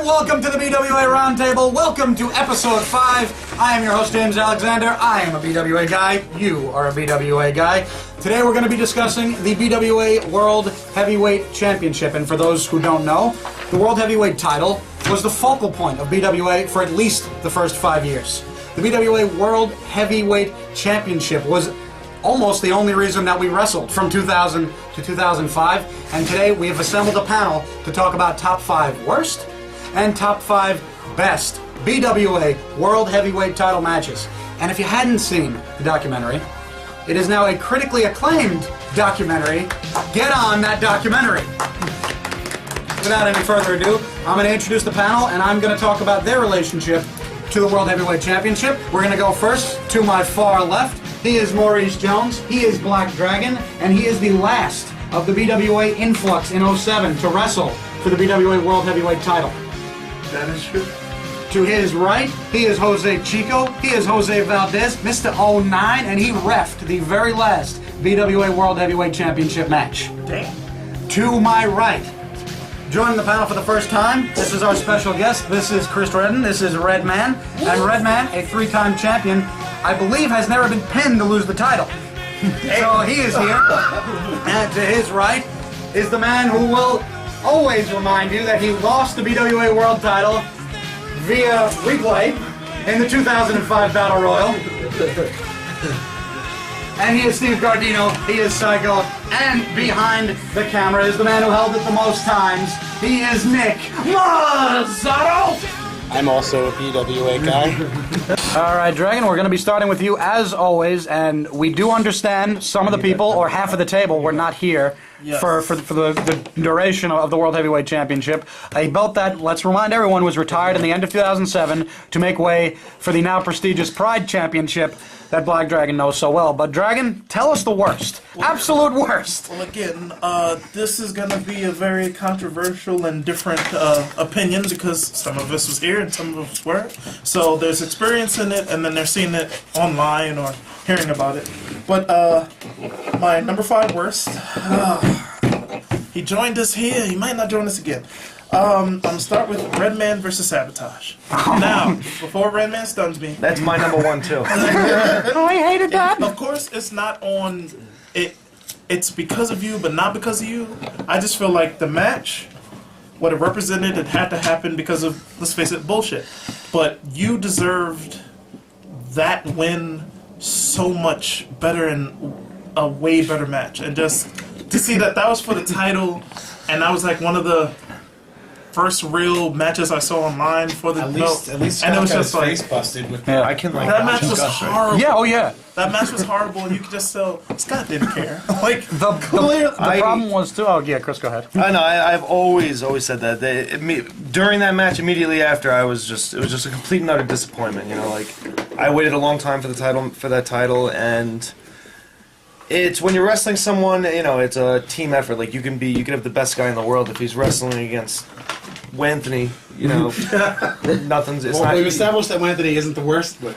welcome to the BWA Roundtable. Welcome to episode 5. I am your host, James Alexander. I am a BWA guy. You are a BWA guy. Today we're going to be discussing the BWA World Heavyweight Championship. And for those who don't know, the World Heavyweight title was the focal point of BWA for at least the first 5 years. The BWA World Heavyweight Championship was almost the only reason that we wrestled from 2000 to 2005. And today we have assembled a panel to talk about top 5 worst and top 5 best BWA World Heavyweight title matches. And if you hadn't seen the documentary, it is now a critically acclaimed documentary. Get on that documentary. Without any further ado, I'm going to introduce the panel and I'm going to talk about their relationship to the World Heavyweight Championship. We're going to go first to my far left. He is Maurice Jones, he is Black Dragon, and he is the last of the BWA influx in 07 to wrestle for the BWA World Heavyweight title. That is true. To his right, he is Jose Chico, he is Jose Valdez, Mr. 09, and he reffed the very last BWA World Heavyweight Championship match. Damn. To my right, joining the panel for the first time, this is our special guest. This is Chris Redden, this is Redman, and Redman, a 3-time champion, I believe has never been pinned to lose the title. So he is here. And to his right is the man who will always remind you that he lost the BWA World title via replay in the 2005 Battle Royal. And he is Steve Gardino, he is Psycho, and behind the camera is the man who held it the most times. He is Nick Mazzaro! I'm also a BWA guy. All right, Dragon, we're going to be starting with you as always, and we do understand some of the people, or half of the table, were not here for the duration of the World Heavyweight Championship. A belt that, let's remind everyone, was retired in the end of 2007 to make way for the now prestigious Pride Championship that Black Dragon knows so well. But Dragon, tell us the worst. Absolute worst. Well, again, this is going to be a very controversial and different opinion because some of us was here and some of us weren't. So there's experience in it, and then they're seeing it online or hearing about it. But my number 5 worst, he joined us here. He might not join us again. I'm going to start with Redman versus Sabotage. Now, before Redman stuns me... That's my number 1, too. Oh, I hated that. Of course, it's not on... It's because of you, but not because of you. I just feel like the match, what it represented, it had to happen because of, let's face it, bullshit. But you deserved that win so much better and a way better match. And just to see that was for the title, and that was like one of the first real matches I saw online for the belt. At least and it was got just his like, face busted with I can like that match was horrible. Yeah, oh yeah. That match was horrible, and you could just tell Scott didn't care. Like The problem was too. Oh yeah, Chris, go ahead. I know. I've always said that. During that match, immediately after, it was just a complete and utter disappointment. You know, like I waited a long time for that title, and it's when you're wrestling someone. You know, it's a team effort. Like you can have the best guy in the world if he's wrestling against Anthony. You know, nothing's. It's not. We've established that Anthony isn't the worst, but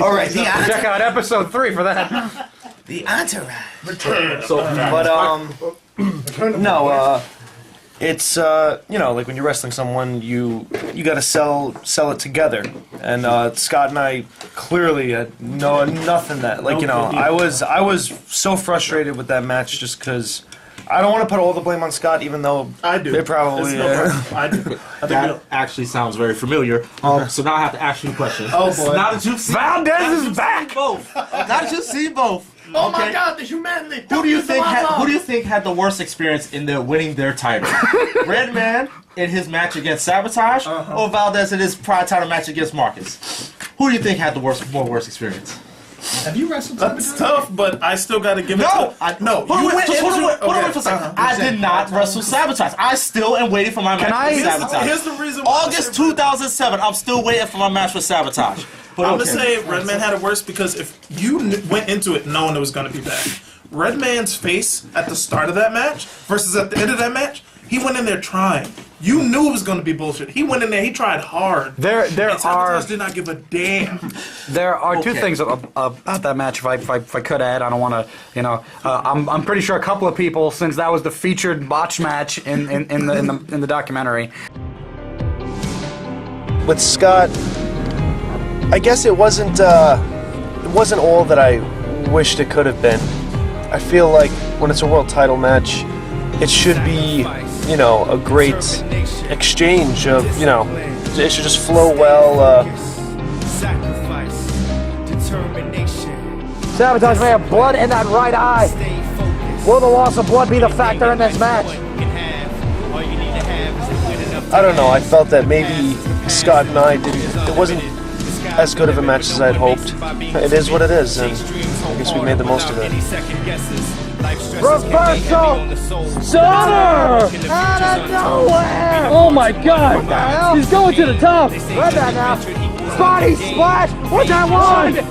All right, Check out episode 3 for that. the entourage. No, it's you know, like when you're wrestling someone, you got to sell it together. And Scott and I clearly had nothing that like you know. I was so frustrated with that match just because. I don't want to put all the blame on Scott, even though I do. They probably. I do. That actually sounds very familiar. So now I have to ask you a question. Oh boy! Now that you've seen Valdez is back. both, now that you've seen both. Oh my God! The humanity. Who do you think had the worst experience in their winning their title? Redman in his match against Sabotage, or Valdez in his Pride title match against Marcus? Who do you think had the worst experience? have you wrestled? That's tough, but I still got to give it to. No, Hold on for a second. I did not wrestle Sabotage. I still am waiting for my match with Sabotage. Here's the reason why. August 2007. I'm still waiting for my match with Sabotage. But I'm gonna say Redman had it worse because if you went into it knowing it was gonna be bad, Redman's face at the start of that match versus at the end of that match, he went in there trying. You knew it was going to be bullshit. He went in there. He tried hard. There are. Did not give a damn. There are two things about that match. If I could add, I don't want to. You know, I'm pretty sure a couple of people, since that was the featured botch match in the documentary. with Scott, I guess it wasn't all that I wished it could have been. I feel like when it's a world title match, it should be, you know, a great exchange of, you know, it should just flow well. Sabotage may have blood in that right eye. Will the loss of blood be the factor in this match? I don't know, I felt that maybe Scott and I it wasn't as good of a match as I'd hoped. It is what it is, and I guess we made the most of it. Reversal! Stunner! Out of nowhere! Oh my god! He's going to the top! Read that now. Body splash! What's that? 1, 2,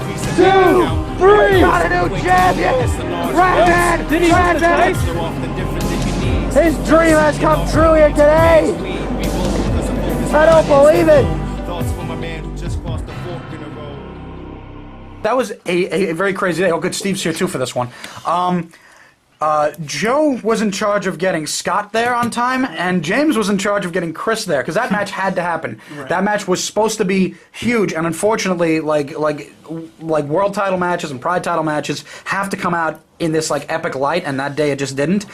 3! Got a new champion! Redman! Did he win this place? His dream has come true here today! I don't believe it! That was a very crazy day. Oh, good. Steve's here too for this one. Joe was in charge of getting Scott there on time, and James was in charge of getting Chris there, because that match had to happen. Right. That match was supposed to be huge, and unfortunately, like world title matches and pride title matches have to come out in this like epic light, and that day it just didn't.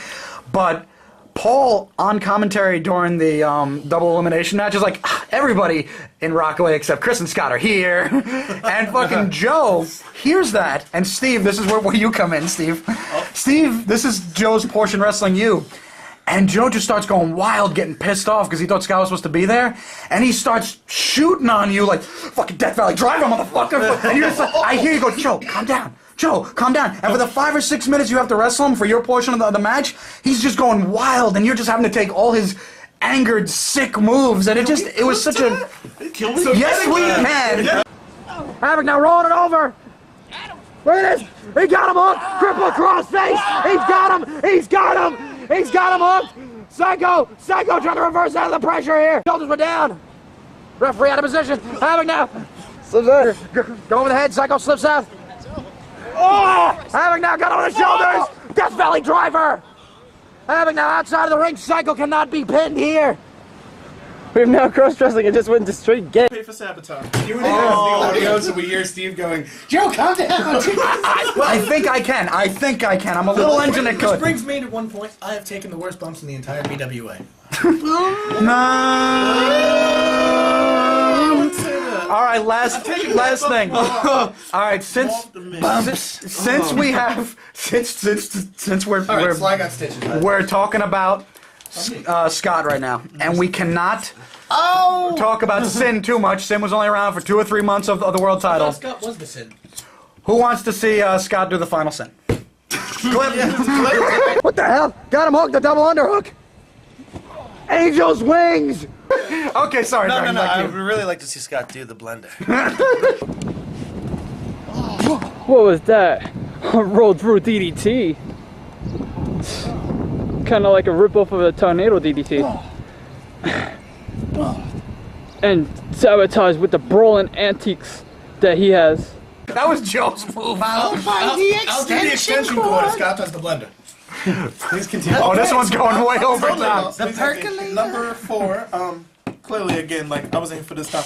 But Paul, on commentary during the double elimination match, is like, everybody in Rockaway except Chris and Scott are here. And fucking Joe hears that. And Steve, this is where you come in, Steve. Steve, this is Joe's portion wrestling you. And Joe just starts going wild, getting pissed off because he thought Scott was supposed to be there. And he starts shooting on you like, fucking Death Valley Driver, motherfucker. And you're just like, I hear you go, Joe, calm down. Joe, calm down. And for the 5 or 6 minutes you have to wrestle him for your portion of the match, he's just going wild, and you're just having to take all his angered, sick moves, and it was such a... Yes, we can! Havoc now rolling it over! Look at this! He got him hooked! Triple cross face! He's got him! He's got him! He's got him hooked! Psycho trying to reverse out of the pressure here! Shoulders were down! Referee out of position! Havoc now! Slips out. Go over the head, Psycho slips out! Oh! Havoc now got on the shoulders! Death Valley Driver! Havoc now outside of the ring. Psycho cannot be pinned here. We've now cross-wrestling and just went to straight get. Pay for sabotage. You would have the audio so we hear Steve going, Joe, calm down! I think I can. I'm a little engine that Which could. brings me to one point. I have taken the worst bumps in the entire BWA. All right, last thing. All right, since we're All right, Sly got stitches. we're talking about Scott right now, and we cannot talk about Sin too much. Sin was only around for 2 or 3 months of the world title. Scott was the Sin. Who wants to see Scott do the final Sin? What the hell? Got him hooked, the double underhook. Angel's wings. Okay, sorry. No. Dragon, I like would really like to see Scott do the blender. What was that? Rolled through DDT. Kind of like a ripoff of a tornado DDT. And sabotage with the brawling antiques that he has. That was Joe's move. I'll do the extension cord if Scott does the blender. Please continue. Oh, this one's going way over top. The percolator. Number 4. Clearly, again, like I was aiming for this time.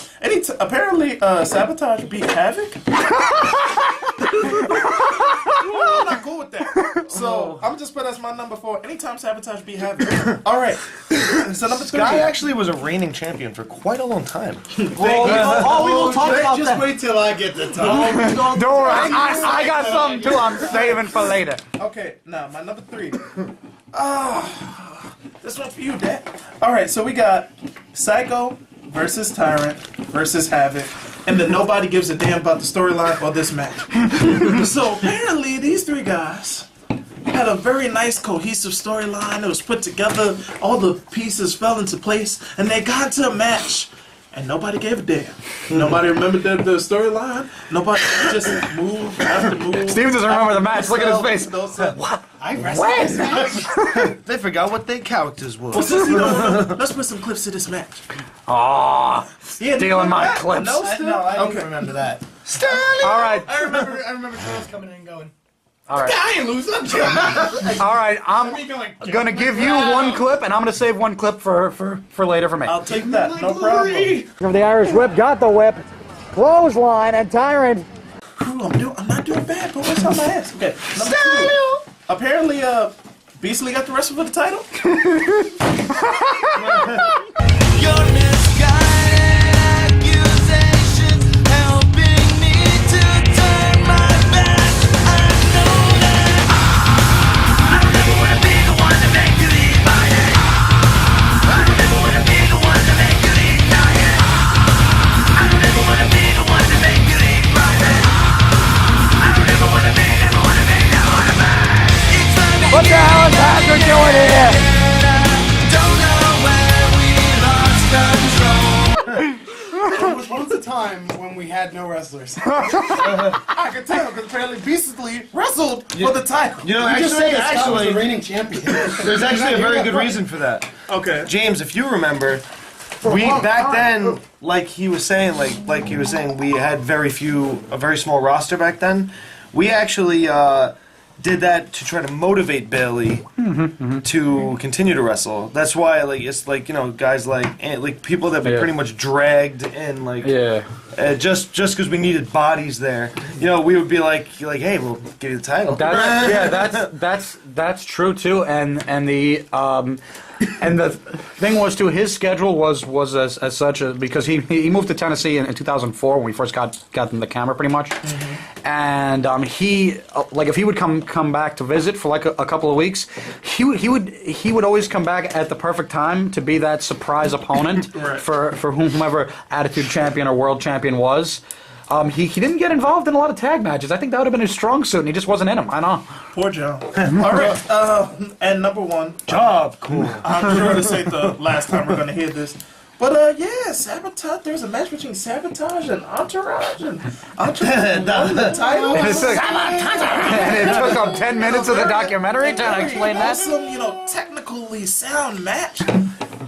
Apparently, sabotage beat Havoc. I'm not cool with that. So I'm just put as my number 4. Anytime sabotage beat Havoc. All right. So number 3. Scott actually was a reigning champion for quite a long time. We will talk about Just that. wait till I get the top. Don't worry, I got something too. I'm saving for later. Okay, now my number 3. This one's for you, Dad. All right, so we got Psycho versus Tyrant versus Havoc, and then nobody gives a damn about the storyline or this match. So apparently, these 3 guys had a very nice, cohesive storyline. It was put together. All the pieces fell into place, and they got to a match. And nobody gave a damn. Nobody remembered the storyline. Nobody just moved after move. Steve doesn't remember the match. Look at his face. What? I wrestled this match. They forgot what their characters were. Let's put some clips of this match. Aw, stealing my clips. No, I don't even remember that. All right. I remember Charles coming in and going, All right. I ain't losing. All right. I'm gonna give you one clip, and I'm gonna save one clip for later for me. I'll take that. No problem. The Irish whip got the whip. Clothesline and Tyrant. Ooh, I'm not doing bad, but what's on my ass? Okay. Number 2. Apparently, Beastly got the wrestle for the title. Your misguided accusations helping me to turn my back. I know that I don't ever wanna be the one to make you eat my head. I don't ever wanna be the one to make you eat my head. I don't ever wanna be the one to make you eat my head. I don't ever wanna be, never wanna be, never wanna be. What the hell is Patrick doing here? Don't know where we lost control. There was a time when we had no wrestlers. I could tell because apparently Beastly wrestled for the title. You know, just said that Scott was actually, the reigning champion. there's actually a very good reason for that. Okay. James, if you remember, we back then, like he was saying, we had a very small roster back then. We actually did that to try to motivate Bailey to continue to wrestle. That's why, it's guys like people that we pretty much dragged in, just because we needed bodies there. We would be like, hey, we'll give you the title. That's true too, and the thing was too, his schedule was as such because he moved to Tennessee in 2004 when we first got in the camera pretty much, and he if he would come back to visit for a couple of weeks, he would always come back at the perfect time to be that surprise opponent Right. for whomever Attitude Champion or World Champion was. He didn't get involved in a lot of tag matches. I think that would have been his strong suit, and he just wasn't in them. I know. Poor Joe. All right. And number 1. Job, cool. I'm sure this ain't the last time we're gonna hear this. But yeah, Sabotage. There was a match between Sabotage and Entourage, and Entourage won the title. And it took him 10 minutes of the documentary to explain that. Awesome, technically sound match.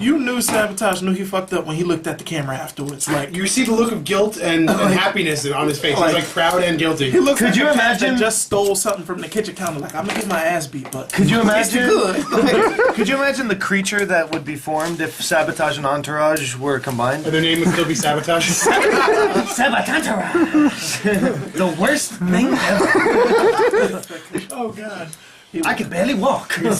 You knew Sabotage knew he fucked up when he looked at the camera afterwards. Like, You see the look of guilt and happiness on his face. He's like proud and guilty. he looks Could like you a cat imagine- that just stole something from the kitchen counter. Like, I'm gonna get my ass beat, but Could you imagine? good. Could you imagine the creature that would be formed if Sabotage and Entourage were combined? And their name would still be Sabotage. The worst thing ever. Oh God. I can barely walk. Why do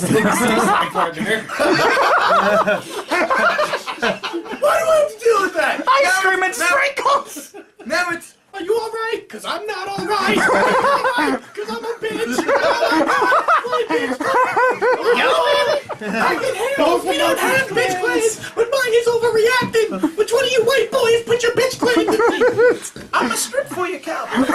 I have to deal with that? Ice cream and sprinkles! Now it's, are you alright? Because I'm not alright. Because I'm a bitch. I can handle we don't have bitch claims, but mine is overreacting. Which one of you white boys put your bitch claim to me? I'm a strip for you, cowboy.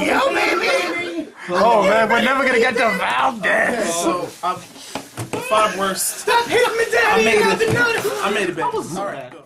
Yo, baby. Oh man, we're never gonna get to Valdez. So, 5 worst. Stop hitting me, daddy. I made it. Nothing, nothing. I made it back. All right. Go.